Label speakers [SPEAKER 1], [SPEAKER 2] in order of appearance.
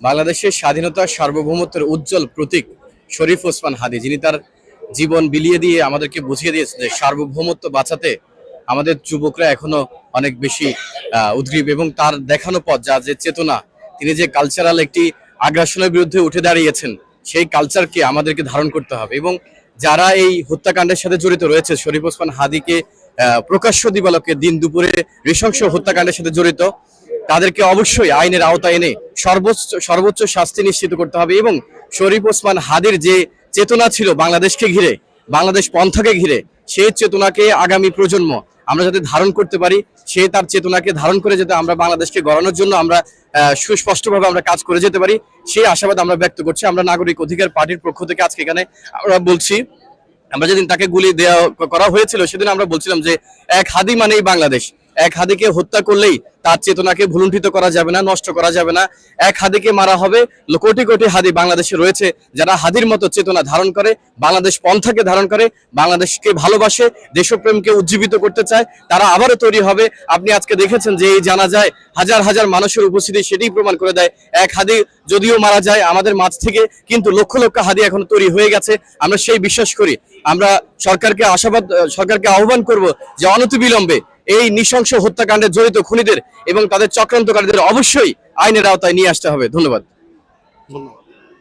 [SPEAKER 1] বাংলাদেশের স্বাধীনতা সার্বভৌমত্বের উজ্জ্বল প্রতীক শরীফ ওসমান হাদী, যিনি তার জীবন বিলিয়ে দিয়ে আমাদেরকে বুঝিয়ে দিয়েছেন যে সার্বভৌমত্ব বাঁচাতে আমাদের যুবকরা এখনো অনেক বেশি উদ্গ্রীব, এবং তার দেখানো পথ, যা যে চেতনা, তিনি যে কালচারাল একটি আগ্রাসনের বিরুদ্ধে উঠে দাঁড়িয়েছেন, সেই কালচারকে আমাদেরকে ধারণ করতে হবে। এবং যারা এই হত্যাকাণ্ডের সাথে জড়িত রয়েছে, শরীফ ওসমান হাদীকে প্রকাশ্য দিবালোকে দিন দুপুরে নৃশংস হত্যাকাণ্ডের সাথে জড়িত, তাদেরকে অবশ্যই আইনের আওতায় এনে সর্বোচ্চ শাস্তি নিশ্চিত করতে হবে। এবং শরীফ ওসমান হাদীর যে চেতনা ছিল বাংলাদেশকে ঘিরে, বাংলাদেশ পন্থাকে ঘিরে, সেই চেতনাকে আগামী প্রজন্ম আমরা যাতে ধারণ করতে পারি, সে তার চেতনাকে ধারণ করে যাতে আমরা বাংলাদেশকে গড়ানোর জন্য আমরা সুস্পষ্টভাবে আমরা কাজ করে যেতে পারি, সেই আশাবাদ আমরা ব্যক্ত করছি। আমরা নাগরিক অধিকার পার্টির পক্ষ থেকে আজকে এখানে আমরা বলছি, আমরা যেদিন তাকে গুলি দেওয়া করা হয়েছিল সেদিন আমরা বলছিলাম যে এক হাদি মানেই বাংলাদেশ। এক হাদিকে হত্যা করলেই তার চেতনাকে ভুলুণ্ঠিত করা যাবে না, নষ্ট করা যাবে না। এক হাদিকে মারা হবে। কোটি কোটি হাদি বাংলাদেশে রয়েছে যারা হাদির মতো চেতনা ধারণ করে, বাংলাদেশ পন্থাকে ধারণ করে, বাংলাদেশকে ভালোবাসে, দেশপ্রেমকে উজ্জীবিত করতে চায়, তারা আবারও তৈরি হবে। আপনি আজকে দেখেছেন যে এই জানাজায় হাজার হাজার মানুষের উপস্থিতি সেটাই প্রমাণ করে দেয়। এক হাদি যদিও মারা যায় আমাদের মাঝ থেকে, কিন্তু লক্ষ লক্ষ হাদি এখন তৈরি হয়ে গেছে। আমরা সেই বিশ্বাস করি। আমরা সরকারকে আহ্বান করব যে অনতিবিলম্বে এই নৃশংস হত্যাকাণ্ডে জড়িত খুনিদের এবং তাদের চক্রান্তকারীদের অবশ্যই আইনের আওতায় নিয়ে আসতে হবে। ধন্যবাদ।